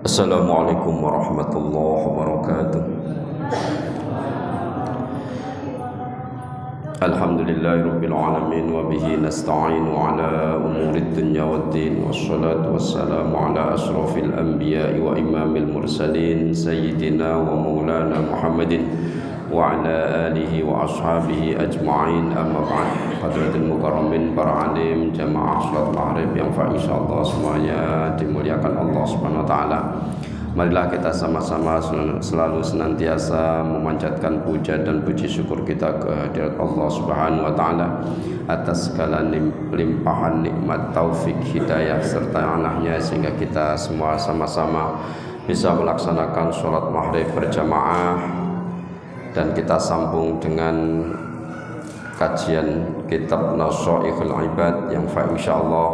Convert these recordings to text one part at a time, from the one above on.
Assalamualaikum warahmatullahi wabarakatuh. Alhamdulillahirabbil alamin wa bihi nasta'inu ala umurid dunya waddin wassalatu wassalamu ala asrofil anbiya'i wa imamil mursalin sayyidina wa maulana Muhammadin wa ala alihi wa ashabihi ajma'in, amma ba'd. Hadratul mukarramin, para alim, jamaah salat maghrib yang insyaallah semuanya dimuliakan Allah Subhanahu wa taala. Marilah kita sama-sama selalu senantiasa memanjatkan puja dan puji syukur kita kehadirat Allah Subhanahu wa taala atas segala limpahan nikmat, taufik, hidayah serta anahnya, sehingga kita semua sama-sama bisa melaksanakan sholat maghrib berjamaah, dan kita sambung dengan kajian kitab Nasyaikhul Ibad yang insyaallah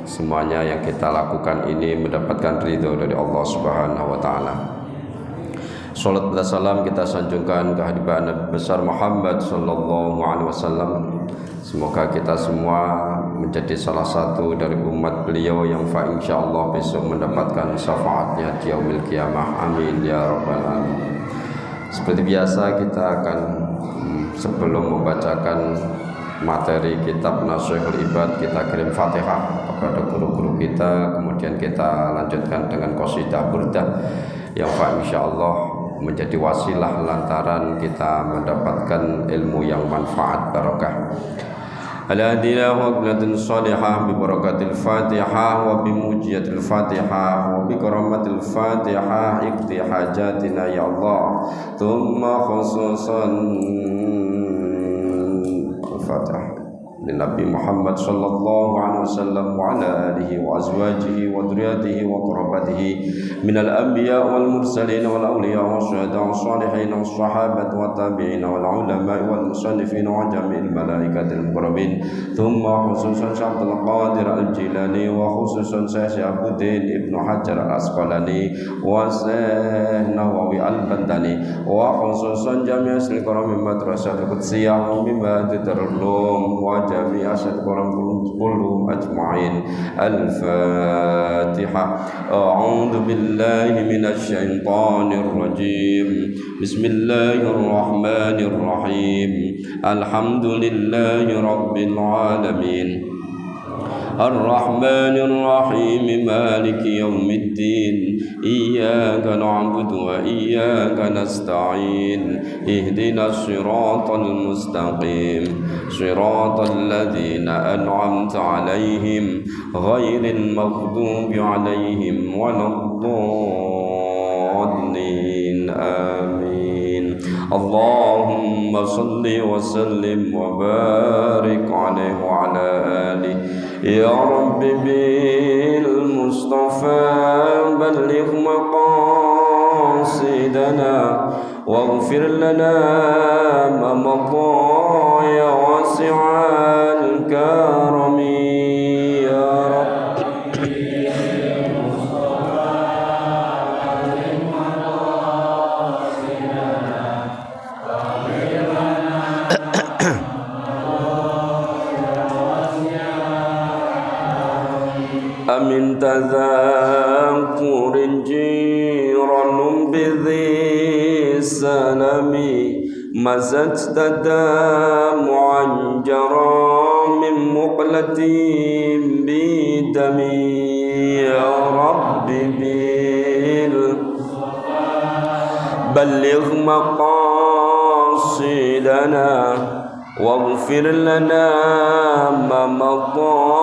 semuanya yang kita lakukan ini mendapatkan ridho dari Allah Subhanahu wa taala. Salat dan salam kita sanjungkan kehadiran Nabi besar Muhammad sallallahu alaihi wasallam. Semoga kita semua menjadi salah satu dari umat beliau yang insyaallah besok mendapatkan syafaatnya di yaumil qiyamah. Amin ya rabbal alamin. Seperti biasa kita akan sebelum membacakan materi kitab Nasyaikhul Ibad, kita kirim Fatihah kepada guru-guru kita, kemudian kita lanjutkan dengan qasidah burdah yang insyaallah menjadi wasilah lantaran kita mendapatkan ilmu yang manfaat barokah. Alhamdulillah wa qnatin salihah bi barakatil Fatihah wa bi mujiyatil Fatihah wa bi karamatil Fatihah iqti hajatina ya Allah. Thumma khususan Al-Fatihah Nabi Muhammad sallallahu alaihi wasallam wa ala alihi wa azwajihi wa dhurriyyatihi wa qurabatihi minal anbiya wal mursalin wal awliya wa syuhada wa salihin wa sahabat wa tabi'in wal ulama wal musannifin wa jami'il malaikatil muqarrabin. Thumma khususan Syaikhul Qadir Al-Jilani wa khususan Syekh Syahabuddin Ibnu Hajar Al-Asqalani wa Syekh Nawawi Al-Bandani wa khususan jami'il qurami madrasah Al-Qudsiyah wa mimma tadarrum wa jami'a syadqaram kulluhum ajma'in. Al-Fatihah. A'udzu billahi minasy syaithanir rajim. Bismillahirrahmanirrahim. Alhamdulillahi rabbil alamin. Ar-Rahmanir Rahim, Maliki Yaumiddin. Iyyaka na'budu wa iyyaka nasta'in. Ihdinas siratal mustaqim, siratal ladzina an'amta 'alaihim ghairil maghdubi 'alaihim waladdallin. Amin. Allahumma salli wa sallim wa barik 'alaihi wa 'ala alihi. Ya Rabbi bil Mustafa balligh maqasidana waghfir lana ma madha ya wasi'al karami ya Rabbi. Amin tadzakurin jiranum bidhi salami mazat tadamu'an jara min muqlatin bidami ya Rabbi bil balligh maqasidana waghfir lana ma madha.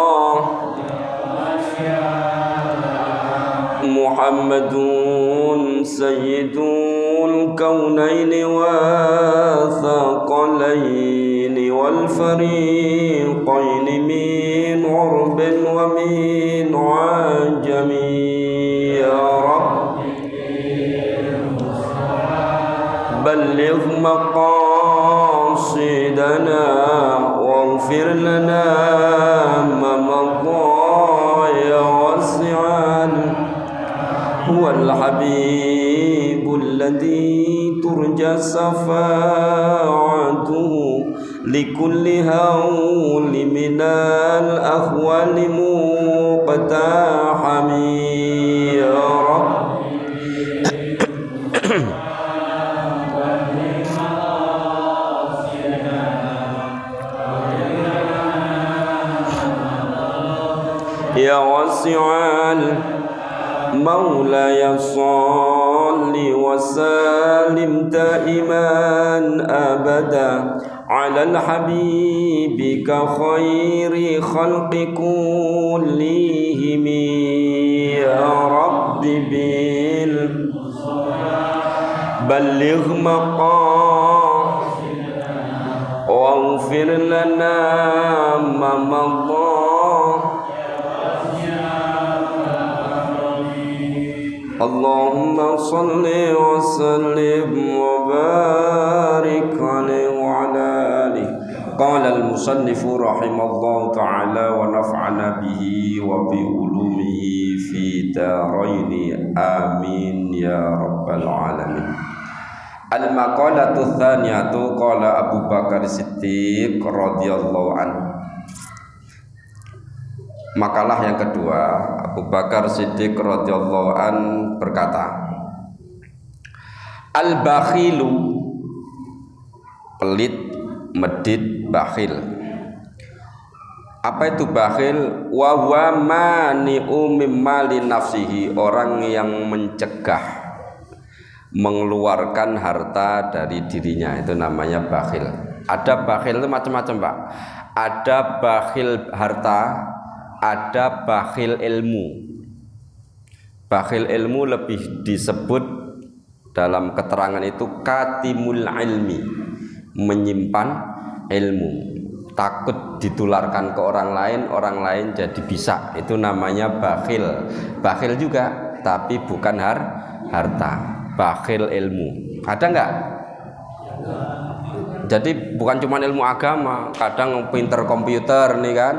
Muhammadun sayyidul kaunaini wa thaqalaini wal fariqaini min urbin wa min ajami ya Rabbi balligh maqasidana waghfir lana ma madha ya wasi'an. Huwal habibul ladzi turja safa'atuhu likulli hawli minal akhwali muqtahami ya Rabb. واسع مولاي صل وسلم دائما أبدا على الحبيبك خير خلق كلهم يا رب بلغ مقاصدنا واغفر لنا ما مضى اللهم صل وسلم وبارك عليه وعلى آله. قال المصنف رحمه الله تعالى ونفعنا به وبعلومه في دارين آمين يا رب العالمين. Al-maqalatu tsaniyatu qala Abu Bakar Siddiq radhiyallahu anhu. Makalah yang kedua, Abu Bakar Siddiq radhiyallahu an berkata, al-bakhilu, pelit, medit, bakhil. Apa itu bakhil? Wa huwa mani'u mimma li nafsihi, orang yang mencegah mengeluarkan harta dari dirinya, itu namanya bakhil. Ada bakhil itu macam-macam, Pak. Ada bakhil harta, ada bakhil ilmu. Bakhil ilmu lebih disebut dalam keterangan itu katimul ilmi, menyimpan ilmu, takut ditularkan ke orang lain jadi bisa. Itu namanya bakhil. Bakhil juga, tapi bukan harta. Bakhil ilmu. Ada enggak? Jadi bukan cuma ilmu agama, kadang pinter komputer nih kan.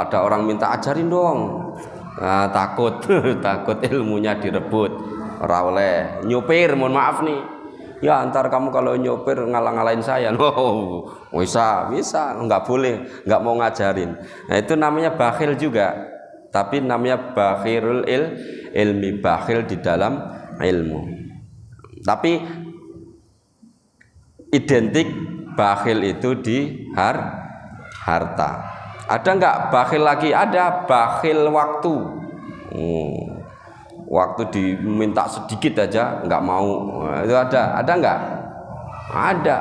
Ada orang minta ajarin dong. Takut takut ilmunya direbut. Ora oleh. Nyopir, mohon maaf nih. Ya, antar kamu kalau nyopir ngalang-ngalain saya. Oh, bisa, enggak boleh, enggak mau ngajarin. Nah, itu namanya bakhil juga. Tapi namanya bakhirul ilmi, bakhil di dalam ilmu. Tapi identik bakhil itu di harta. Ada enggak bakhil lagi? Ada bakhil waktu. Waktu diminta sedikit aja enggak mau. Itu ada enggak? Ada.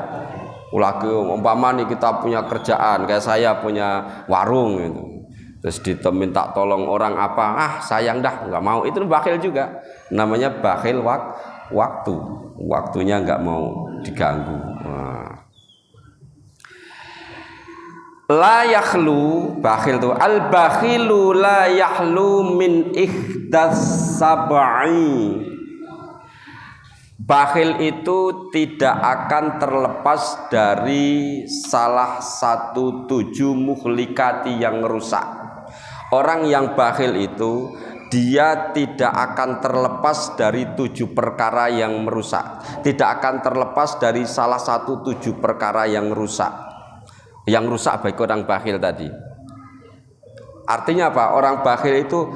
Lagi umpama nih kita punya kerjaan, kayak saya punya warung gitu. Terus diminta tolong orang apa, sayang dah, nggak mau. Itu bakhil juga, namanya bakhil waktu, waktunya nggak mau diganggu. La yakhlu, bakhil tuh, al bakhilu la yakhlu min ihdas sab'i. Bakhil itu tidak akan terlepas dari salah satu 7 muhlikati yang rusak. Orang yang bakhil itu dia tidak akan terlepas dari 7 perkara yang merusak. Tidak akan terlepas dari salah satu 7 perkara yang rusak. Yang rusak baik orang bakhil tadi. Artinya apa? Orang bakhil itu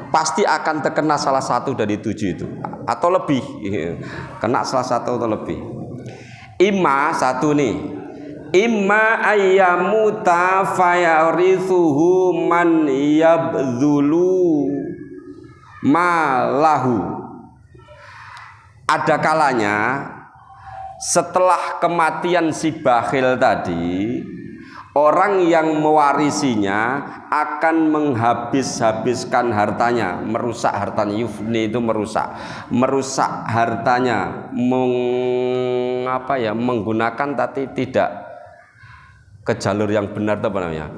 pasti akan terkena salah satu dari 7 itu, atau lebih. Kena salah satu atau lebih. Imma, satu nih, imma ayyamuta fayarithuhu man yabdhulu malahu. Ada kalanya setelah kematian si bakhil tadi, orang yang mewarisinya akan menghabis-habiskan hartanya, merusak hartanya. Yufni itu merusak hartanya, menggunakan tapi tidak ke jalur yang benar, itu apa namanya?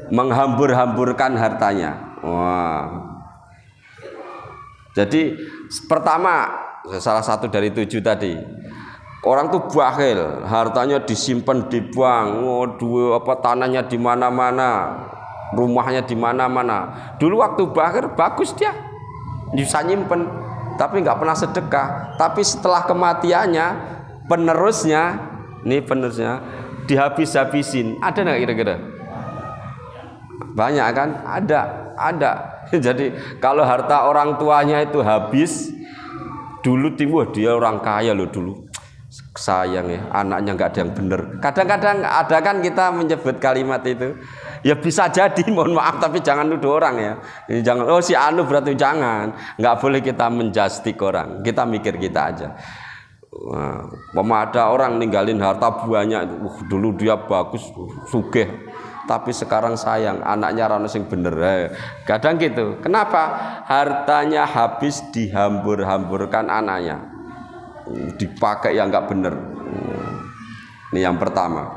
Menghambur-hamburkan hartanya. Wah. Jadi pertama, salah satu dari 7 tadi, orang tuh bakhil, hartanya disimpan di bank, tanahnya di mana-mana, rumahnya di mana-mana. Dulu waktu bakhil bagus dia, bisa nyimpen, tapi nggak pernah sedekah. Tapi setelah kematiannya, penerusnya dihabis-habisin. Ada nggak kira-kira? Banyak kan? Ada. Jadi kalau harta orang tuanya itu habis, dulu dia orang kaya loh dulu. Sayang ya, anaknya nggak ada yang benar. Kadang-kadang ada kan kita menyebut kalimat itu. Ya bisa jadi, mohon maaf, tapi jangan nuduh orang ya. Jangan, oh si anu berarti jangan. Nggak boleh kita menjustik orang. Kita mikir kita aja. Ada orang ninggalin harta banyak, dulu dia bagus, sugih, tapi sekarang sayang anaknya rano sing bener. Kadang gitu. Kenapa? Hartanya habis dihambur-hamburkan anaknya, dipakai yang nggak bener. Ini yang pertama.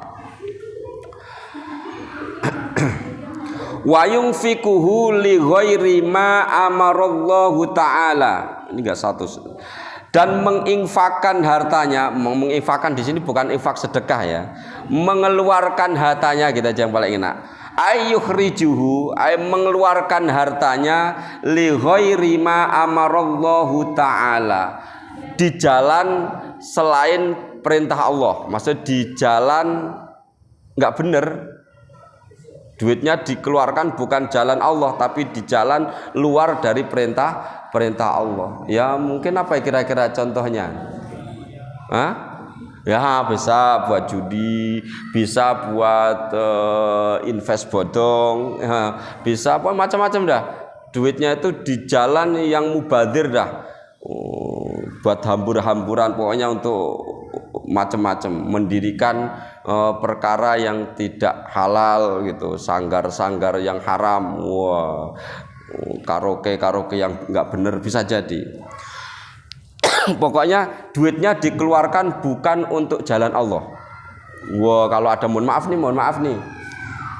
Wa yunfikuhu li ghairi ma amarallahu ta'ala. Ini enggak satu. Dan menginfakkan hartanya, menginfakkan di sini bukan infak sedekah ya. Mengeluarkan hartanya, kita aja yang paling enak. Ayyukhrijuhu, ay mengeluarkan hartanya li ghairi ma amarallahu ta'ala. Di jalan selain perintah Allah. Maksudnya di jalan enggak benar. Duitnya dikeluarkan bukan jalan Allah, tapi di jalan luar dari perintah Allah. Ya mungkin apa kira-kira contohnya? Hah? Ya bisa buat judi, bisa buat invest bodong, bisa apa macam-macam dah. Duitnya itu di jalan yang mubadzir dah. Buat hambur-hamburan, pokoknya untuk macam-macam, mendirikan perkara yang tidak halal gitu, sanggar-sanggar yang haram, wah, karaoke yang nggak bener, bisa jadi. Pokoknya duitnya dikeluarkan bukan untuk jalan Allah. Wah, kalau ada mohon maaf nih,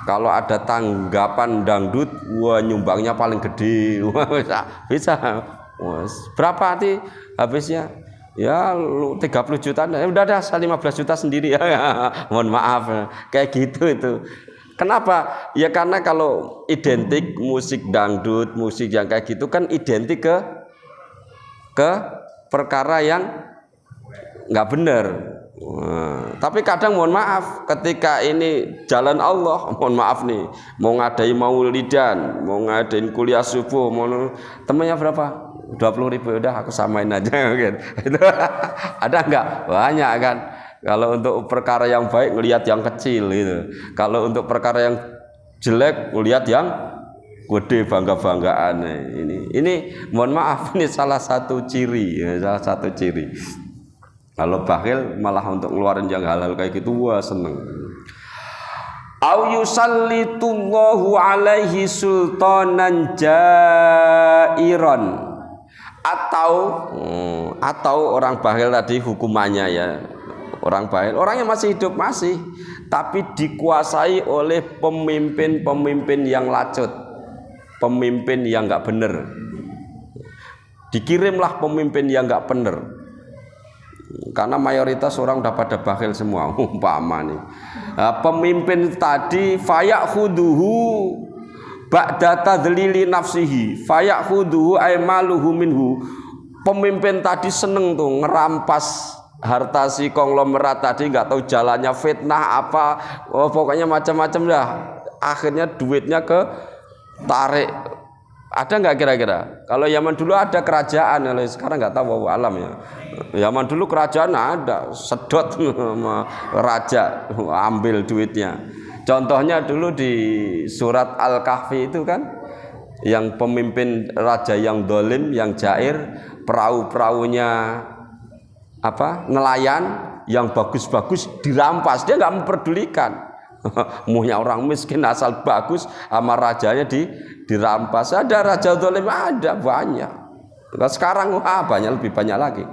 kalau ada tanggapan dangdut, wah nyumbangnya paling gede, wah bisa. Wah, berapa nanti habisnya? Ya 30 juta, udah dah 15 juta sendiri ya. Mohon maaf, kayak gitu itu. Kenapa? Ya karena kalau identik musik dangdut, musik yang kayak gitu kan identik ke perkara yang nggak benar. Tapi kadang mohon maaf, ketika ini jalan Allah, mohon maaf nih, mau ngadain maulidan, mau ngadain kuliah subuh, mau temennya berapa? 20.000, udah aku samain aja gitu. Itu ada enggak? Banyak kan. Kalau untuk perkara yang baik ngelihat yang kecil gitu. Kalau untuk perkara yang jelek ngelihat yang gede, bangga-banggaan. Ini mohon maaf, ini salah satu ciri. Kalau bakhil malah untuk ngeluarin yang halal kayak gitu, wah seneng. Au yusallitullahu alaihi sultanan jairon. Atau orang bakhil tadi hukumannya ya, orang bakhil, orang yang masih hidup masih, tapi dikuasai oleh pemimpin yang lacut, pemimpin yang nggak bener. Dikirimlah pemimpin yang nggak bener, karena mayoritas orang udah pada bakhil semua. Umpama nih, pemimpin tadi fayakhuduhu ba'da tadlili nafsihi fayakhuduhu aymaluhu minhu. Pemimpin tadi seneng tuh ngerampas harta si konglomerat tadi, nggak tahu jalannya, fitnah apa, pokoknya macam-macam dah. Akhirnya duitnya ke tarik. Ada nggak kira-kira? Kalau zaman dulu ada kerajaan, kalau sekarang nggak tahu, alam ya. Zaman dulu kerajaan ada, sedot sama raja, ambil duitnya. Contohnya dulu di surat Al-Kahfi itu kan, yang pemimpin raja yang dolim, yang jair, perahu-perahunya nelayan yang bagus-bagus dirampas, dia nggak memperdulikan. Muhnya orang miskin asal bagus sama rajanya dirampas. Ada raja dolim, ada banyak. Sekarang lebih banyak lagi.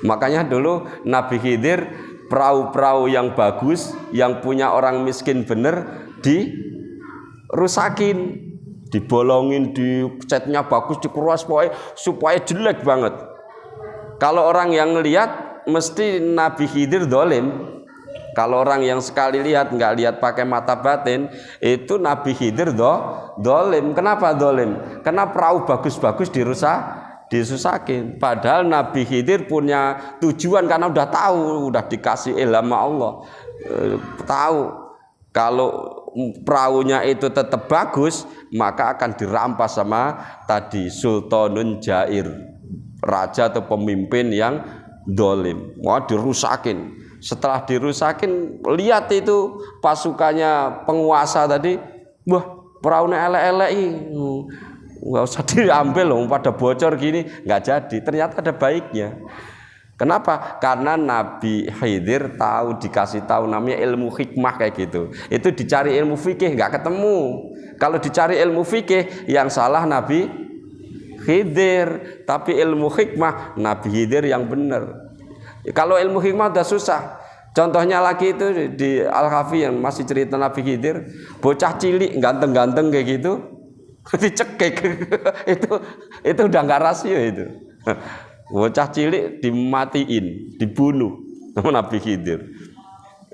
Makanya dulu Nabi Khidir perahu-perahu yang bagus, yang punya orang miskin bener, dirusakin, dibolongin, dicatnya bagus, dikeras supaya jelek banget. Kalau orang yang ngelihat mesti Nabi Khidir dolim. Kalau orang yang sekali lihat, nggak lihat pakai mata batin, itu Nabi Khidir dolim. Kenapa dolim? Karena perahu bagus-bagus disusakin. Padahal Nabi Khidir punya tujuan, karena udah tahu, udah dikasih ilham Allah, tahu kalau perahunya itu tetap bagus, maka akan dirampas sama tadi sultanun jair, raja atau pemimpin yang dolim. Wah, dirusakin. Setelah dirusakin, lihat itu pasukannya penguasa tadi, Wah, peraune elek-elek iki. Enggak usah diambil loh, pada bocor gini, nggak jadi. Ternyata ada baiknya. Kenapa? Karena Nabi Khidir tahu, dikasih tahu, namanya ilmu hikmah kayak gitu. Itu dicari ilmu fikih nggak ketemu. Kalau dicari ilmu fikih, yang salah Nabi Khidir, tapi ilmu hikmah Nabi Khidir yang benar. Kalau ilmu hikmah udah susah. Contohnya lagi itu di Al-Kahfi yang masih cerita Nabi Khidir, bocah cilik ganteng-ganteng kayak gitu, dicekik. itu udah nggak rasio itu. Bocah cilik dimatiin, dibunuh sama Nabi Khidir.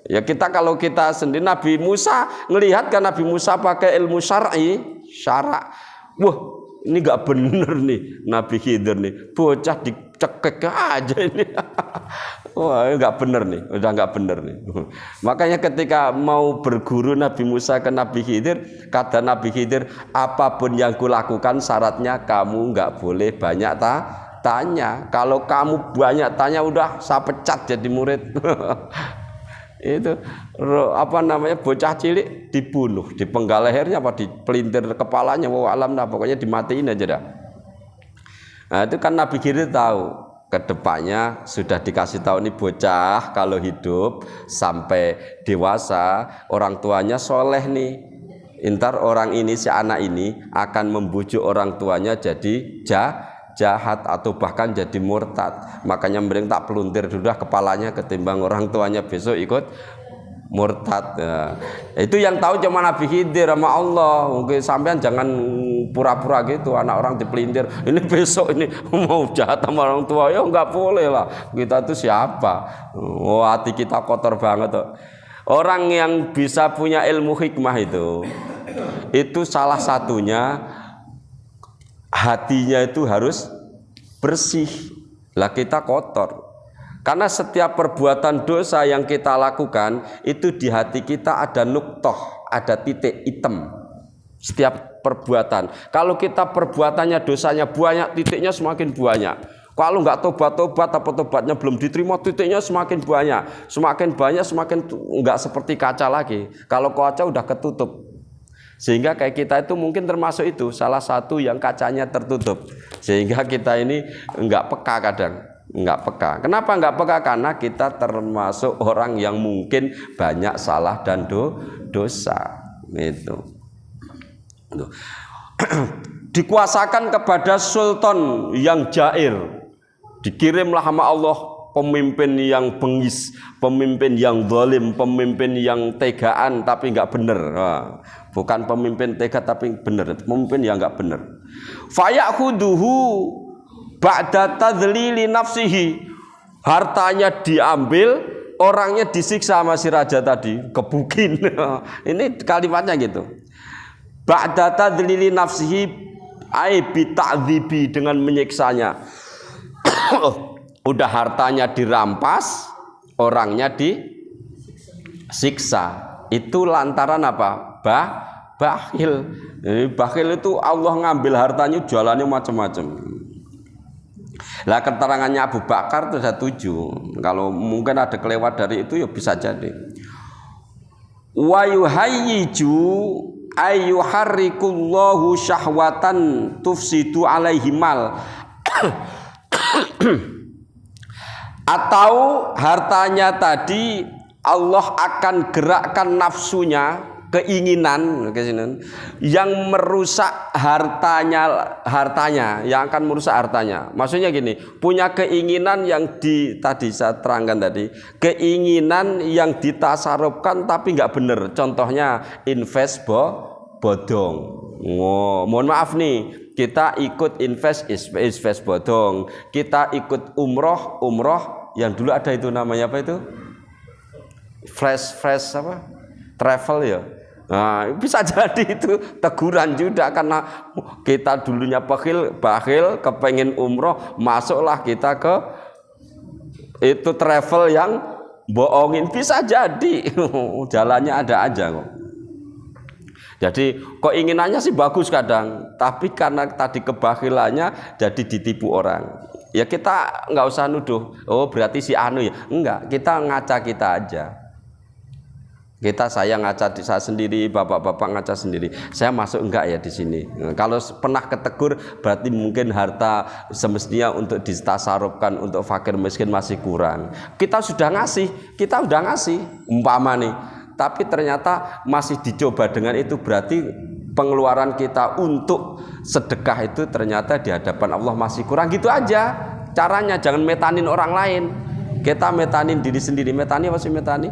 Ya kita kalau kita sendiri, Nabi Musa ngelihat kan Nabi Musa pakai ilmu syara. Wah, ini nggak bener nih Nabi Khidir nih, bocah dicekik aja ini. Wah, nggak bener nih, udah nggak bener nih. Makanya ketika mau berguru Nabi Musa ke Nabi Khidir, kata Nabi Khidir, apapun yang kulakukan syaratnya kamu nggak boleh banyak tanya. Kalau kamu banyak tanya, udah saya pecat jadi murid. Itu apa namanya, bocah cilik dibunuh, dipenggal lehernya apa dipelintir kepalanya, alam dah, pokoknya dimatiin aja dah. Nah, itu kan Nabi Khidir tahu kedepannya, sudah dikasih tahu nih bocah kalau hidup sampai dewasa orang tuanya soleh nih, ntar orang ini, si anak ini akan membujuk orang tuanya jadi jahat atau bahkan jadi murtad. Makanya mending tak peluntir sudah kepalanya ketimbang orang tuanya besok ikut murtad. Ya. Itu yang tahu cuma Nabi Khidir sama Allah. Mungkin sampean jangan pura-pura gitu, anak orang dipelintir, ini besok ini mau jahat sama orang tua, ya nggak boleh lah. Kita itu siapa? Oh, hati kita kotor banget. Orang yang bisa punya ilmu hikmah itu salah satunya hatinya itu harus bersih. Lah kita kotor. Karena setiap perbuatan dosa yang kita lakukan itu di hati kita ada nuktoh, ada titik hitam. Setiap perbuatan. Kalau kita perbuatannya dosanya banyak, titiknya semakin banyak. Kalau nggak tobat-tobat, apa tobatnya belum diterima, titiknya semakin banyak. Semakin banyak, semakin nggak seperti kaca lagi. Kalau kaca udah ketutup. Sehingga kayak kita itu mungkin termasuk itu, salah satu yang kacanya tertutup. Sehingga kita ini nggak peka kadang. Nggak peka. Kenapa nggak peka? Karena kita termasuk orang yang mungkin banyak salah dan dosa. Itu. Dikuasakan kepada sultan yang jair, dikirimlah sama Allah pemimpin yang bengis, pemimpin yang zalim, pemimpin yang tegaan tapi nggak bener. Bukan pemimpin tega tapi bener, pemimpin yang nggak bener. Fayakhuduhu ba'da tadlili nafsihi, hartanya diambil, orangnya disiksa sama si raja tadi, kebukin. Ini kalimatnya gitu. Ba'da tadlili nafsihi ai bi ta'dzibi, dengan menyiksanya. Udah hartanya dirampas, orangnya disiksa. Itu lantaran apa? Bakhil. Bakhil itu Allah ngambil hartanya, jualannya macam-macam. Lah keterangannya Abu Bakar itu saya setuju. Kalau mungkin ada kelewat dari itu ya bisa jadi. Wa yuhayyiju ayyuharrikullahu syahwatan tufsidu alaihimal. Atau hartanya tadi Allah akan gerakkan nafsunya, keinginan yang merusak hartanya, yang akan merusak hartanya. Maksudnya gini, punya keinginan yang tadi saya terangkan tadi, keinginan yang ditasarufkan tapi nggak bener. Contohnya invest bodong. Mohon maaf nih, kita ikut invest bodong. Kita ikut umroh yang dulu ada itu namanya apa itu? Fresh apa? Travel ya. Nah, bisa jadi itu teguran juga karena kita dulunya bakhil kepengen umroh, masuklah kita ke itu travel yang bohongin, bisa jadi. Jalannya ada aja kok. Jadi keinginannya sih bagus kadang, tapi karena tadi kebakhilannya jadi ditipu orang. Ya kita nggak usah nuduh, oh berarti si anu ya. Enggak, kita ngaca kita aja. Kita saya ngaca saya sendiri, bapak-bapak ngaca sendiri. Saya masuk enggak ya di sini? Nah, kalau pernah ketegur berarti mungkin harta semestinya untuk ditasarufkan untuk fakir miskin masih kurang. Kita udah ngasih umpama nih. Tapi ternyata masih dicoba dengan itu, berarti pengeluaran kita untuk sedekah itu ternyata di hadapan Allah masih kurang. Gitu aja caranya, jangan metanin orang lain. Kita metanin diri sendiri. Metani apa sih metani?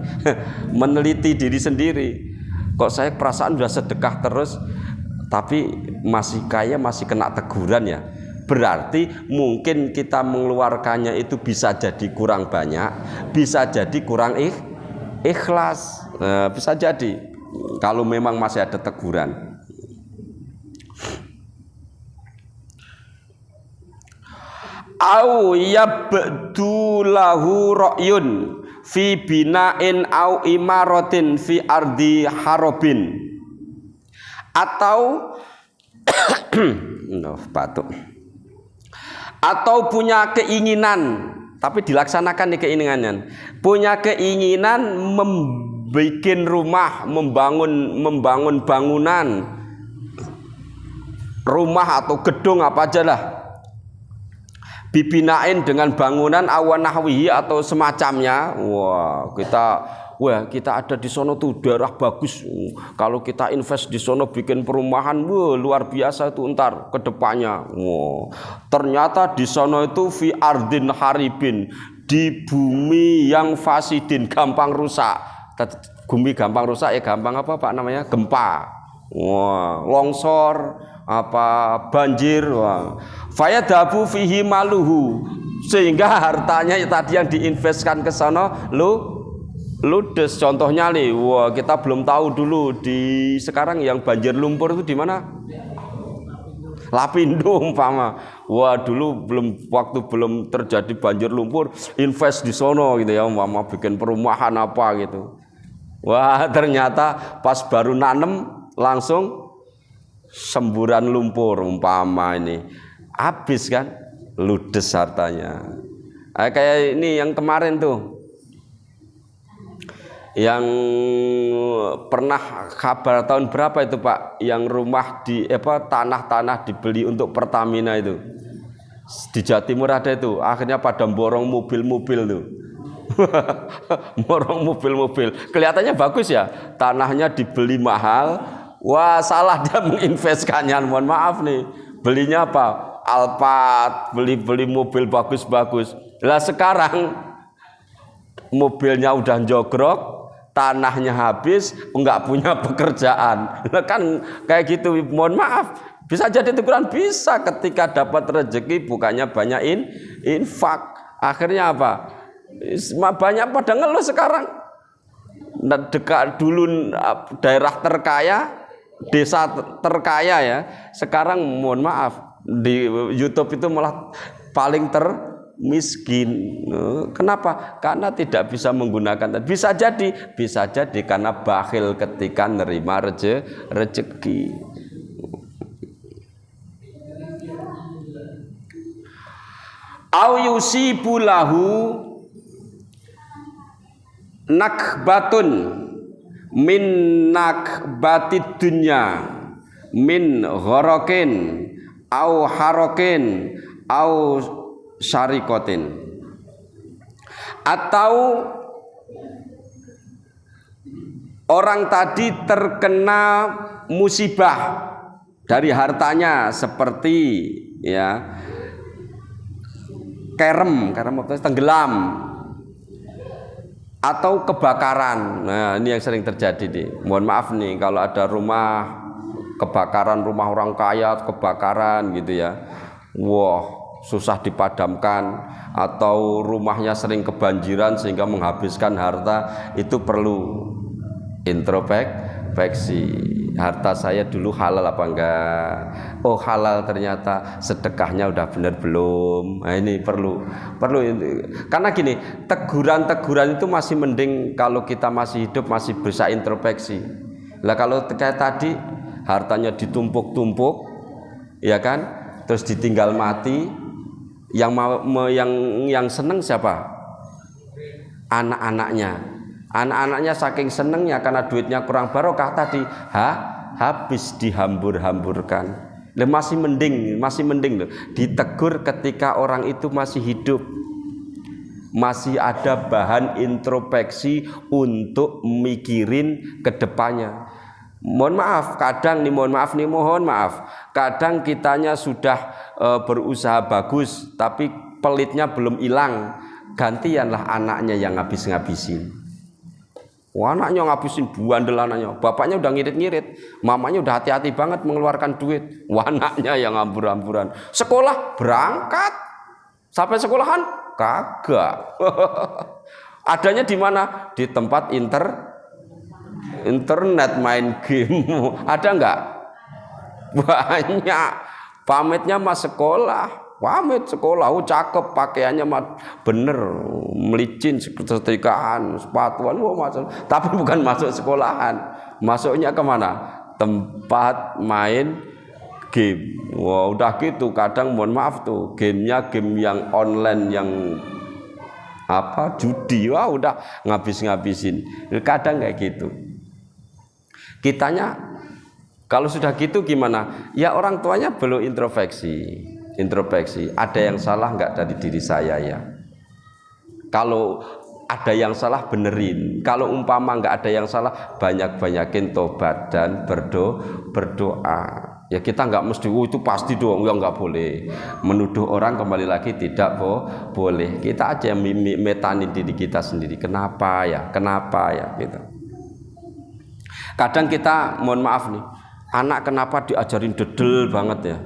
Meneliti diri sendiri. Kok saya perasaan udah sedekah terus tapi masih kaya, masih kena teguran ya. Berarti mungkin kita mengeluarkannya itu bisa jadi kurang banyak, bisa jadi kurang ikhlas. Bisa jadi kalau memang masih ada teguran. Au yabdu lahu ra'yun fi bina'in au imaratin fi ardi harobin, atau batuk, atau punya keinginan tapi dilaksanakan nih keinginannya, punya keinginan membuat rumah, membangun bangunan rumah atau gedung apa aja lah, bibinain dengan bangunan awan nahwihi atau semacamnya. Kita ada di sono tuh daerah bagus. Kalau kita invest di sono bikin perumahan, luar biasa itu ntar kedepannya. Ternyata di sono itu fi ardin haribin, di bumi yang fasidin, gampang rusak. Bumi gampang rusak ya gampang apa Pak namanya? Gempa. Longsor, banjir. Fayadabu fihi maluhu, sehingga hartanya tadi yang diinvestkan ke sana ludes. Contohnya nih, kita belum tahu dulu di sekarang yang banjir lumpur itu di mana? Lapindo umpama. Dulu waktu belum terjadi banjir lumpur, invest di sono gitu ya, umpama bikin perumahan apa gitu. Ternyata pas baru nanem langsung semburan lumpur umpama ini. Habis kan, ludes hartanya. Kayak ini yang kemarin tuh, yang pernah kabar tahun berapa itu Pak, yang rumah di tanah-tanah dibeli untuk Pertamina itu di Jawa Timur ada itu, akhirnya pada borong mobil-mobil tuh. Borong mobil-mobil, kelihatannya bagus ya, tanahnya dibeli mahal. Salah dia menginvestkannya, mohon maaf nih, belinya apa? Alphard, beli mobil bagus-bagus. Lah sekarang mobilnya udah jogrok, tanahnya habis, enggak punya pekerjaan. Kan kayak gitu, mohon maaf. Bisa jadi teguran, bisa ketika dapat rezeki bukannya banyak infak. Akhirnya apa? Banyak pada ngeluh sekarang. Dekat dulu daerah terkaya, desa terkaya ya. Sekarang mohon maaf, di YouTube itu malah paling termiskin. Kenapa? Karena tidak bisa menggunakan. Bisa jadi karena bakhil ketika nerima rezeki. Au yusibu lahu nakbatun min nakbatid dunya min gharakin au harokin au syarikotin, atau orang tadi terkena musibah dari hartanya seperti ya kerem tenggelam atau kebakaran. Nah, ini yang sering terjadi nih. Mohon maaf nih kalau ada rumah kebakaran, rumah orang kaya kebakaran gitu ya. Susah dipadamkan, atau rumahnya sering kebanjiran sehingga menghabiskan harta, itu perlu introspeksi. Harta saya dulu halal apa enggak? Oh halal, ternyata sedekahnya udah benar belum? Nah, ini perlu karena gini, teguran itu masih mending kalau kita masih hidup, masih bisa introspeksi. Lah kalau kayak tadi hartanya ditumpuk-tumpuk, ya kan? Terus ditinggal mati, yang seneng siapa? Anak-anaknya. Anak-anaknya saking senengnya karena duitnya kurang barokah tadi, habis dihambur-hamburkan. Masih mending loh ditegur ketika orang itu masih hidup, masih ada bahan introspeksi untuk mikirin ke depannya. Mohon maaf, kadang kitanya sudah berusaha bagus tapi pelitnya belum hilang, gantianlah anaknya yang ngabis-ngabisin. Anaknya ngabisin buandel anaknya, bapaknya udah ngirit-ngirit, mamanya udah hati-hati banget mengeluarkan duit, anaknya yang hambur-hamburan. Sekolah berangkat, sampai sekolahan kagak. Adanya di mana? Di tempat internet main game. Ada enggak? Banyak. Pamitnya mas sekolah. Pamit sekolah, cakep pakaiannya bener, melicin, setrikaan, sepatuan, tapi bukan masuk sekolahan, masuknya kemana? Tempat main game. Udah gitu, kadang mohon maaf tuh, gamenya game yang online, yang judi, udah ngabis-ngabisin. Kadang kayak gitu. Kitanya kalau sudah gitu gimana? Ya orang tuanya belum introspeksi. Ada yang salah enggak dari diri saya ya? Kalau ada yang salah benerin. Kalau umpama enggak ada yang salah, banyak-banyakin tobat dan berdoa. Ya kita enggak mesti itu pasti doang, ya enggak boleh. Menuduh orang kembali lagi tidak boleh. Kita aja metanin diri kita sendiri. Kenapa ya gitu. Kadang kita mohon maaf nih, anak kenapa diajarin dedel banget ya?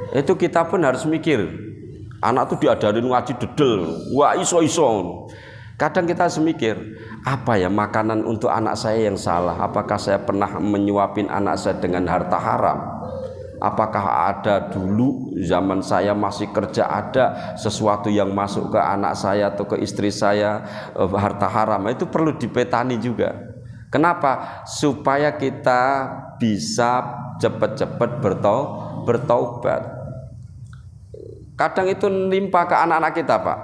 Itu kita pun harus mikir. Anak tuh diajarin ngaji dedel, wah iso. Kadang kita harus mikir, apa ya makanan untuk anak saya yang salah? Apakah saya pernah menyuapin anak saya dengan harta haram? Apakah ada dulu zaman saya masih kerja ada sesuatu yang masuk ke anak saya atau ke istri saya harta haram? Itu perlu dipetani juga. Kenapa? Supaya kita bisa cepat-cepat bertaubat. Kadang itu nimpah ke anak-anak kita, Pak.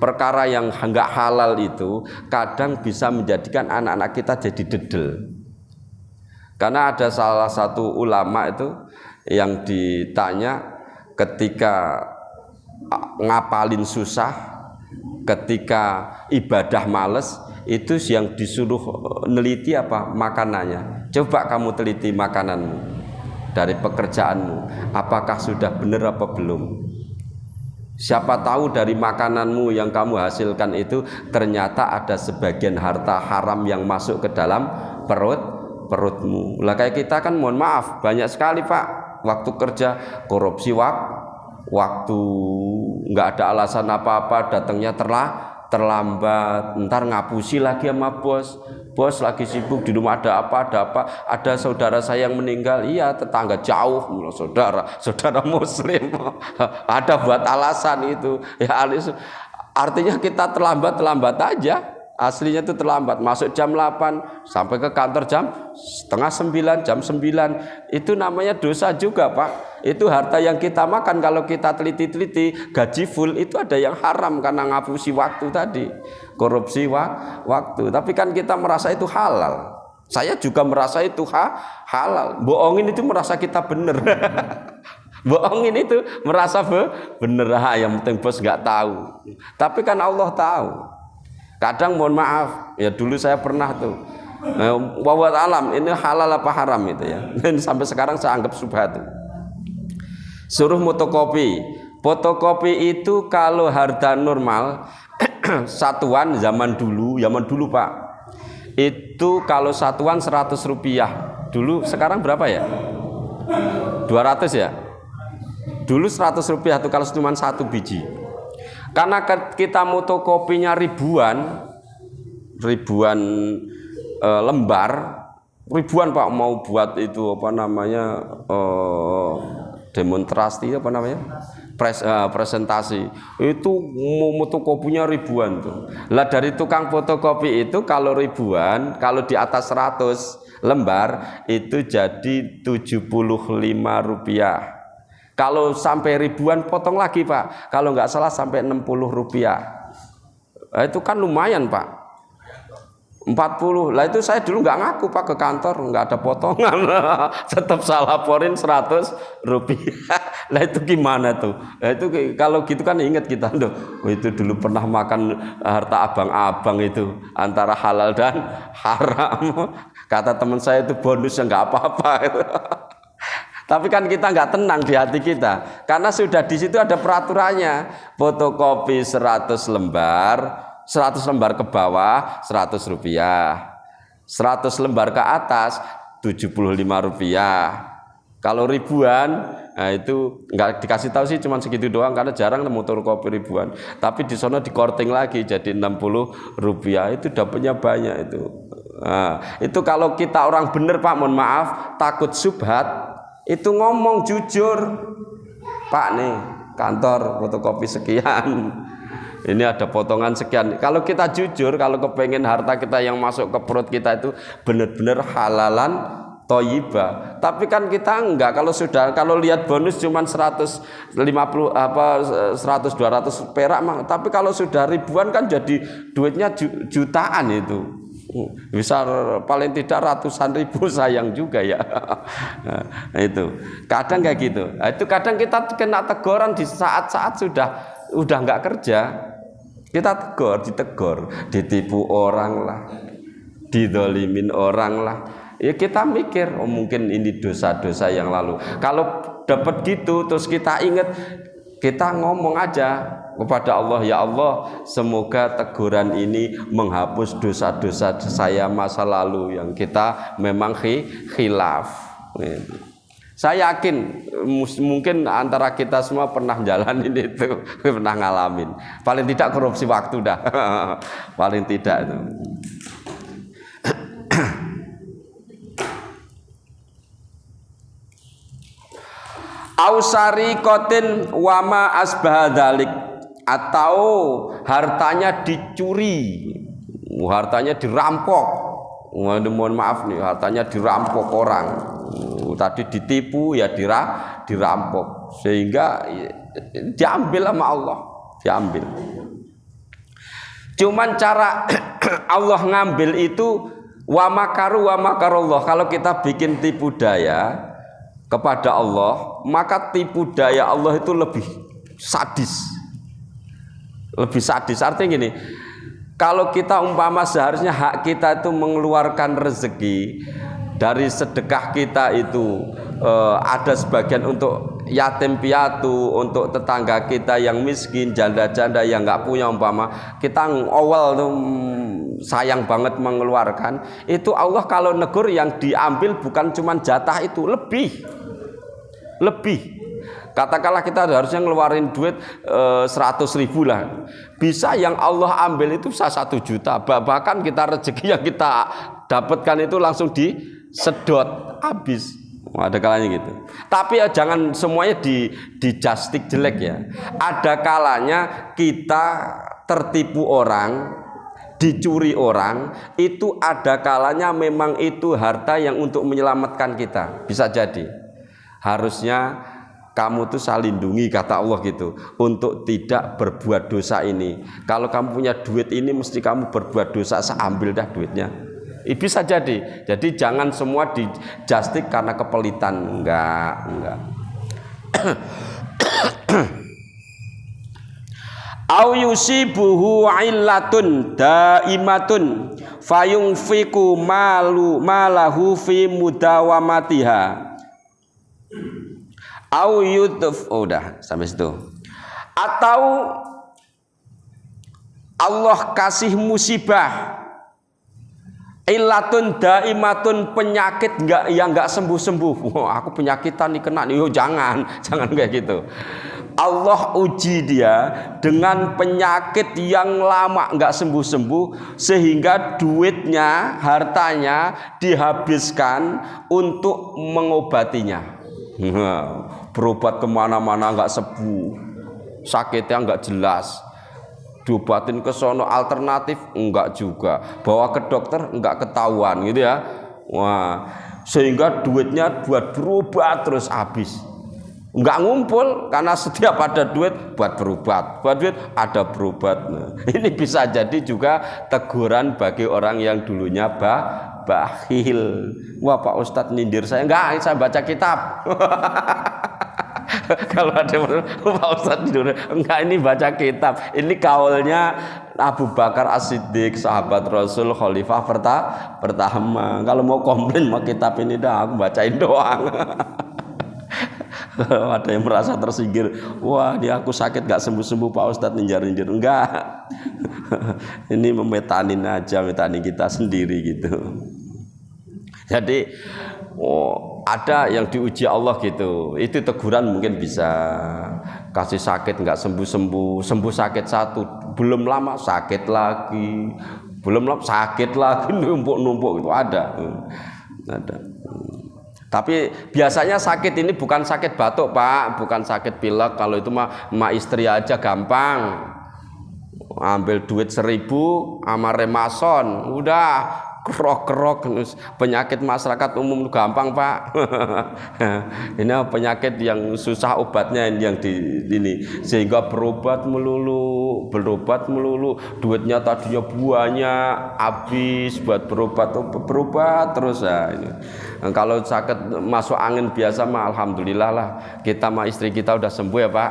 Perkara yang enggak halal itu kadang bisa menjadikan anak-anak kita jadi dedel. Karena ada salah satu ulama itu yang ditanya ketika ngapalin susah, ketika ibadah males, itu yang disuruh neliti apa? Makanannya. Coba kamu teliti makananmu dari pekerjaanmu, apakah sudah benar apa belum? Siapa tahu dari makananmu yang kamu hasilkan itu ternyata ada sebagian harta haram yang masuk ke dalam perutmu. Lah kayak kita kan mohon maaf banyak sekali Pak, waktu kerja korupsi waktu nggak ada alasan apa-apa datangnya terlambat, ntar ngapusi lagi sama bos lagi sibuk di rumah ada ada saudara saya yang meninggal, iya tetangga jauh, saudara muslim ada buat alasan itu ya, artinya kita terlambat aja, aslinya itu terlambat, masuk jam 8 sampai ke kantor jam 8:30, jam 9, itu namanya dosa juga Pak. Itu harta yang kita makan kalau kita teliti-teliti gaji full itu ada yang haram karena ngapusi waktu tadi, korupsi waktu. Tapi kan kita merasa itu halal. Saya juga merasa itu halal. Bohongin itu merasa kita bener. Bohongin itu merasa bener. Yang penting bos nggak tahu. Tapi kan Allah tahu. Kadang mohon maaf, ya dulu saya pernah tuh. Wallahu alam ini halal apa haram itu ya. Dan sampai sekarang saya anggap subhat. Suruh fotokopi itu kalau harga normal satuan zaman dulu Pak, itu kalau satuan 100 rupiah dulu, sekarang berapa ya? 200 ya? Dulu 100 rupiah tuh kalau cuma satu biji. Karena kita fotokopinya ribuan lembar, ribuan Pak, mau buat itu apa namanya demonstrasi apa namanya presentasi itu fotokopinya ribuan tuh. Lah dari tukang fotokopi itu kalau ribuan, kalau di atas 100 lembar itu jadi 75 rupiah. Kalau sampai ribuan potong lagi Pak, kalau nggak salah sampai 60 rupiah. Nah, itu kan lumayan Pak. 40. Lah itu saya dulu nggak ngaku Pak ke kantor, nggak ada potongan. Tetap saya laporin 100 rupiah. Lah itu gimana tuh? Nah, itu kalau gitu kan ingat kita tuh. Oh, itu dulu pernah makan harta abang-abang itu antara halal dan haram. Kata teman saya itu bonusnya nggak apa-apa. Tapi kan kita nggak tenang di hati kita, karena sudah di situ ada peraturannya. Fotokopi 100 lembar ke bawah 100 rupiah, 100 lembar ke atas 75 rupiah. Kalau ribuan, nah itu nggak dikasih tahu sih, cuma segitu doang karena jarang nemu fotokopi ribuan. Tapi di sana dikorting lagi jadi 60 rupiah, itu dapatnya banyak itu. Nah, itu kalau kita orang bener Pak, mohon maaf, takut syubhat, itu ngomong jujur, Pak nih kantor fotokopi sekian, ini ada potongan sekian. Kalau kita jujur, kalau kepengen harta kita yang masuk ke perut kita itu benar-benar halalan thayyibah. Tapi kan kita enggak, kalau lihat bonus cuma 150 100 200 perak mah. Tapi kalau sudah ribuan kan jadi duitnya jutaan itu. Bisa paling tidak ratusan ribu, sayang juga ya. Nah, itu kadang kayak gitu. Nah, itu kadang kita kena teguran di saat-saat udah nggak kerja, kita ditegur, ditipu orang lah, didolimin orang lah. Ya kita mikir, oh mungkin ini dosa-dosa yang lalu. Kalau dapat gitu terus kita ingat, kita ngomong aja kepada Allah, ya Allah, semoga teguran ini menghapus dosa-dosa saya masa lalu yang kita memang khilaf. Saya yakin mungkin antara kita semua pernah jalanin itu, pernah ngalamin. Paling tidak korupsi waktu dah. Paling tidak itu. Ausari kotin wama asbahadalik, atau hartanya dicuri, hartanya dirampok. Mohon maaf nih, hartanya dirampok orang. Tadi ditipu ya dirampok, sehingga diambil sama Allah, diambil. Cuman cara Allah ngambil itu wa makaru wa makarullah. Kalau kita bikin tipu daya kepada Allah, maka tipu daya Allah itu lebih sadis. Lebih sadis, artinya gini, kalau kita umpama seharusnya hak kita itu mengeluarkan rezeki dari sedekah kita itu, ada sebagian untuk yatim piatu, untuk tetangga kita yang miskin, janda-janda yang nggak punya, umpama kita awal tuh sayang banget mengeluarkan, itu Allah kalau negur yang diambil bukan cuma jatah itu, lebih. Katakanlah kita harusnya ngeluarin duit 100.000 lah, bisa yang Allah ambil itu bisa 1 juta, bahkan kita rezeki yang kita dapatkan itu langsung disedot habis. Ada kalanya gitu. Tapi ya jangan semuanya dijastik jelek ya. Ada kalanya kita tertipu orang, dicuri orang, itu ada kalanya memang itu harta yang untuk menyelamatkan kita. Bisa jadi. Harusnya kamu tuh saya lindungi, kata Allah gitu, untuk tidak berbuat dosa ini. Kalau kamu punya duit ini, mesti kamu berbuat dosa, saya ambil dah duitnya. Bisa jadi. Jadi jangan semua dijastik karena kepelitan. Enggak. Au yusibuhu illatun daimatun fayunfiqu malahu fi mudawamatiha. Au yudf, udah sampai situ. Atau Allah kasih musibah, illatun daimatun, penyakit enggak sembuh-sembuh. Wah, aku penyakitan nih kena nih. Jangan kayak gitu. Allah uji dia dengan penyakit yang lama enggak sembuh-sembuh, sehingga duitnya, hartanya dihabiskan untuk mengobatinya. Berobat kemana-mana nggak sembuh, sakitnya nggak jelas, diobatin ke sono alternatif enggak juga, bawa ke dokter enggak ketahuan gitu ya. Wah, sehingga duitnya buat berobat terus habis. Enggak ngumpul karena setiap ada duit buat berobat, buat duit ada berobat. Nah, ini bisa jadi juga teguran bagi orang yang dulunya bakhil. Wah Pak Ustadz nyindir saya, enggak, saya baca kitab. Kalau ada Pak Ustadz tidur, enggak, ini baca kitab. Ini kaulnya Abu Bakar As-Siddiq, sahabat Rasul, khalifah pertama. Kalau mau komplain mau kitab ini dah, aku bacain doang. Ada yang merasa tersinggir, wah dia aku sakit gak sembuh-sembuh Pak Ustadz ninjar-ninjar. Enggak. Ini memetanin aja, metanin kita sendiri gitu. Jadi ada yang diuji Allah gitu. Itu teguran mungkin bisa. Kasih sakit nggak sembuh-sembuh, sembuh sakit satu, belum lama sakit lagi, belum lama sakit lagi, numpuk-numpuk, itu ada. Tapi biasanya sakit ini bukan sakit batuk Pak, bukan sakit pilek. Kalau itu mah istri aja gampang, ambil duit 1.000 sama remason, udah kerok penyakit masyarakat umum gampang Pak. Ini penyakit yang susah obatnya yang ini, sehingga berobat melulu, duitnya tadinya banyak habis buat berobat terus ya. Ini. Kalau sakit masuk angin biasa mah alhamdulillah lah, kita sama istri kita udah sembuh ya Pak,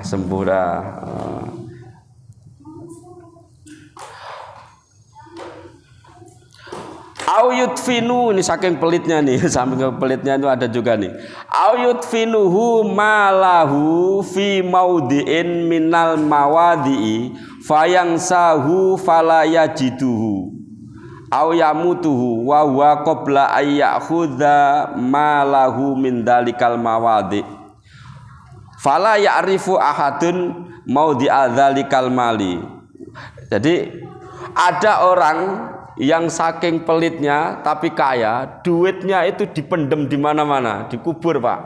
sembuh dah. Au yudfinu, ini saking pelitnya nih, saking pelitnya itu ada juga nih. Au yudfinuhu malahu fi maudhi'in minal mawadi'i fayangsahu fala yajiduhu au yamutuhu wa huwa qabla ayyakhudha malahu min dalikal mawadi' fala ya'rifu ahadun maudhi'a dalikal mali. Jadi ada orang yang saking pelitnya tapi kaya, duitnya itu dipendem di mana-mana, dikubur Pak.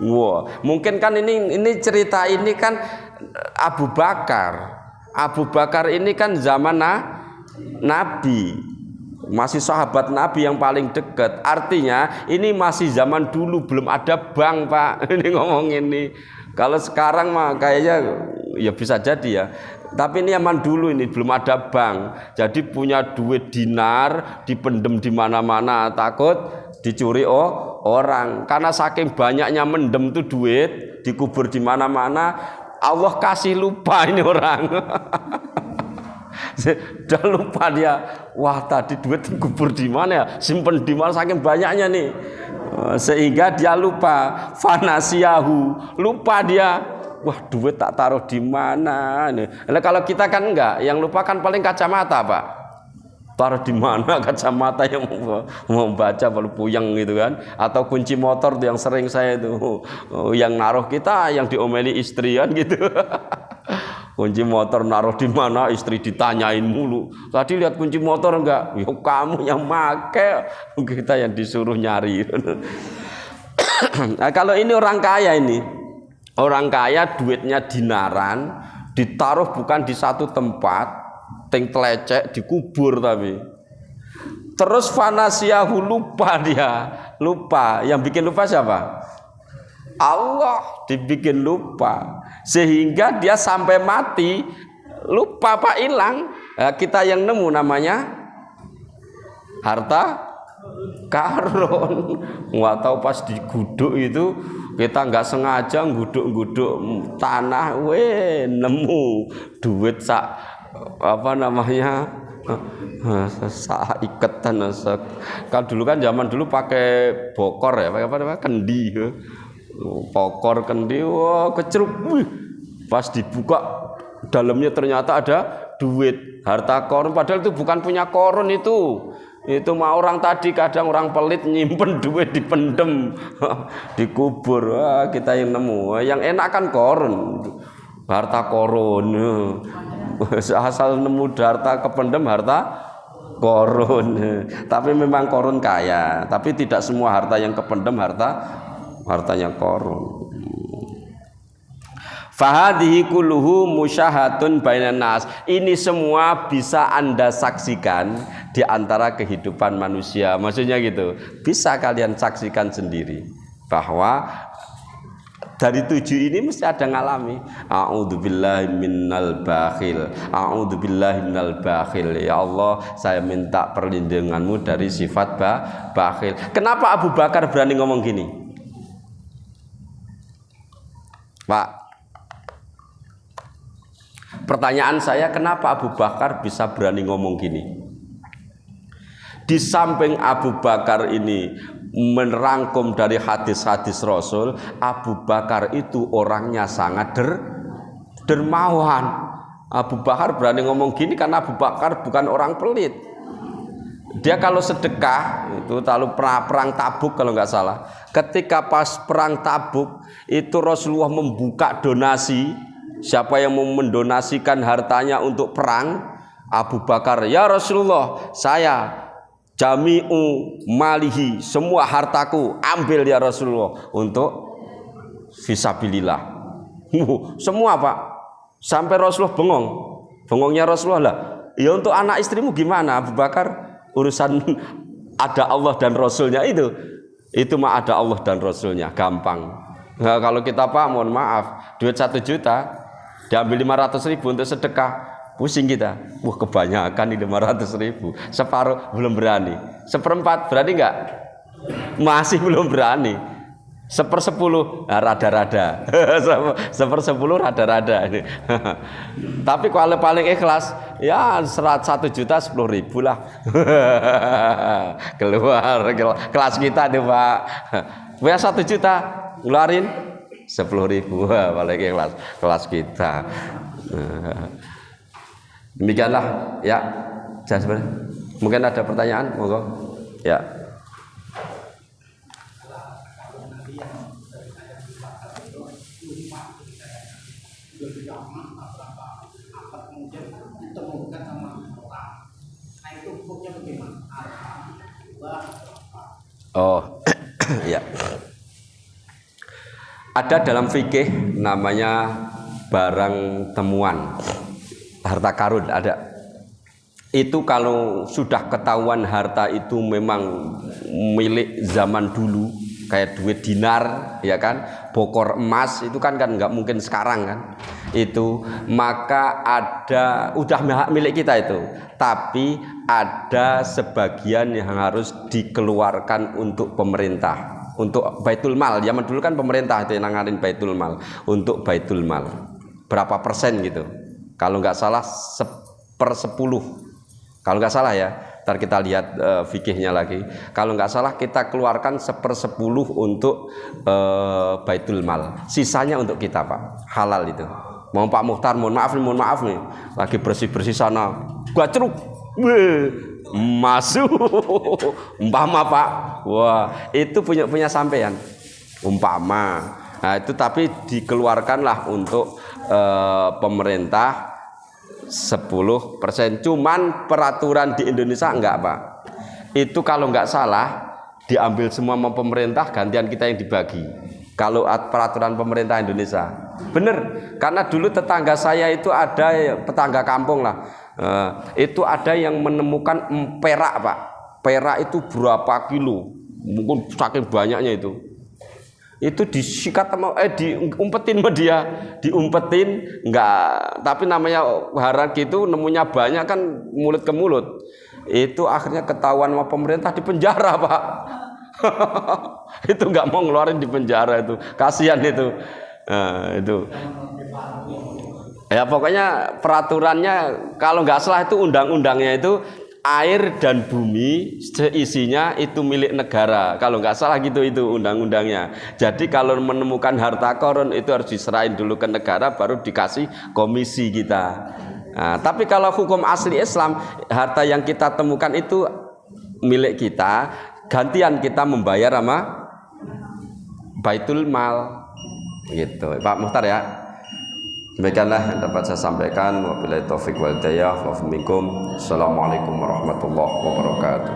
Wah, mungkin kan ini cerita ini kan Abu Bakar. Abu Bakar ini kan zaman Nabi, masih sahabat Nabi yang paling dekat. Artinya ini masih zaman dulu, belum ada bank Pak. Ini ngomong ini. Kalau sekarang mah kayaknya ya bisa jadi ya. Tapi ini zaman dulu, ini belum ada bank. Jadi punya duit dinar dipendem di mana-mana, takut dicuri orang. Karena saking banyaknya mendem tuh duit dikubur di mana-mana, Allah kasih lupa ini orang. Sudah lupa dia. Wah, tadi duit dikubur di mana ya? Simpen di mana saking banyaknya nih. Sehingga dia lupa. Fanasiyahu, lupa dia. Wah, duit tak taruh di mana nih? Nah, kalau kita kan enggak, yang lupa kan paling kacamata Pak. Taruh di mana kacamata yang mau baca baru puyeng gitu kan? Atau kunci motor yang sering saya itu, yang naruh kita, yang diomeli istri kan gitu. Kunci motor naruh di mana, istri ditanyain mulu. Tadi lihat kunci motor enggak? Ya kamu yang make, kita yang disuruh nyari. Nah, kalau ini orang kaya ini. Orang kaya duitnya dinaran, ditaruh bukan di satu tempat, ting telecek dikubur tapi. Terus fanasiyahu, lupa dia, lupa. Yang bikin lupa siapa? Allah dibikin lupa. Sehingga dia sampai mati lupa Pak, hilang. Nah, kita yang nemu namanya harta karun. Nggak tahu pas diguduk itu kita nggak sengaja nguduk-nguduk tanah, nemu duit sak apa namanya sak iketan. Kan dulu kan zaman dulu pakai bokor ya, pakai apa namanya, kendi, bokor kendi, wah kecerup, pas dibuka dalamnya ternyata ada duit harta korun, padahal itu bukan punya korun itu mah orang tadi kadang orang pelit nyimpen duit dipendem dikubur. Wah, kita yang nemu. Yang enak kan korun, harta korun. Asal nemu harta kependem harta korun. Tapi memang korun kaya, tapi tidak semua harta yang kependem hartanya korun. Fahadhihi kulluhu musyahatun bainan nas. Ini semua bisa Anda saksikan di antara kehidupan manusia. Maksudnya gitu, bisa kalian saksikan sendiri bahwa dari 7 ini mesti ada ngalami. A'udzubillahi minal bakhil. A'udzubillahi minal bakhil. Ya Allah, saya minta perlindunganmu dari sifat bakhil. Kenapa Abu Bakar berani ngomong gini? Pak, pertanyaan saya, kenapa Abu Bakar bisa berani ngomong gini? Di samping Abu Bakar ini merangkum dari hadis-hadis Rasul, Abu Bakar itu orangnya sangat dermawan. Abu Bakar berani ngomong gini karena Abu Bakar bukan orang pelit. Dia kalau sedekah itu lalu perang Tabuk kalau nggak salah, ketika pas perang Tabuk itu Rasulullah membuka donasi, siapa yang mau mendonasikan hartanya untuk perang, Abu Bakar, ya Rasulullah, saya jami'u malihi, semua hartaku ambil ya Rasulullah untuk fisabilillah. Semua Pak, sampai Rasulullah bengongnya Rasulullah lah, ya untuk anak istrimu gimana Abu Bakar, urusan ada Allah dan Rasulnya itu mah ada Allah dan Rasulnya gampang. Nah, kalau kita Pak, mohon maaf, duit 1 juta diambil 500.000 untuk sedekah, pusing kita. Wah, kebanyakan ini 500.000. Separuh belum berani. 1/4 berani enggak? Masih belum berani. 1/10 rada-rada. 1/10 rada-rada. Tapi kalau paling ikhlas ya 1 juta 10.000 lah. Keluar kelas kita nih Pak. Ya 1 juta ngeluarin 10.000. Paling ikhlas kelas kita. Demikianlah ya. Mungkin ada pertanyaan, monggo. Ya. Oh, ya. Ada dalam fikih namanya barang temuan, harta karun ada. Itu kalau sudah ketahuan harta itu memang milik zaman dulu, kayak duit dinar, ya kan, bokor emas itu kan nggak mungkin sekarang kan. Itu maka ada udah milik kita itu, tapi ada sebagian yang harus dikeluarkan untuk pemerintah, untuk baitul mal. Zaman dulu kan pemerintah itu yang nanganin baitul mal, untuk baitul mal berapa persen gitu, kalau nggak salah 1/10, kalau nggak salah ya, ntar kita lihat fikihnya lagi. Kalau nggak salah kita keluarkan 1/10 untuk baitul mal, sisanya untuk kita Pak, halal itu. Mau Pak Mukhtar, mohon maaf nih, lagi bersih sana, gua ceruk, masuk, umpama Pak, wah itu punya sampean, umpama. Nah itu tapi dikeluarkanlah untuk pemerintah 10%. Cuman peraturan di Indonesia enggak Pak, itu kalau nggak salah diambil semua sama pemerintah, gantian kita yang dibagi. Kalau peraturan pemerintah Indonesia bener, karena dulu tetangga saya itu ada, tetangga kampung lah, itu ada yang menemukan perak Pak. Perak itu berapa kilo, mungkin saking banyaknya itu disikat sama diumpetin sama dia, diumpetin enggak, tapi namanya haram gitu, nemunya banyak kan, mulut ke mulut. Itu akhirnya ketahuan sama pemerintah, di penjara Pak. Itu enggak mau ngeluarin, di penjara itu, kasihan itu. Itu ya pokoknya peraturannya kalau nggak salah itu undang-undangnya itu air dan bumi seisinya itu milik negara, kalau nggak salah gitu itu undang-undangnya. Jadi kalau menemukan harta karun itu harus diserahin dulu ke negara, baru dikasih komisi kita. Nah, tapi kalau hukum asli Islam, harta yang kita temukan itu milik kita, gantian kita membayar sama baitul mal gitu Pak Mukhtar ya. Demikianlah yang dapat saya sampaikan. Wabillahi taufiq wal hidayah. Assalamualaikum warahmatullahi wabarakatuh.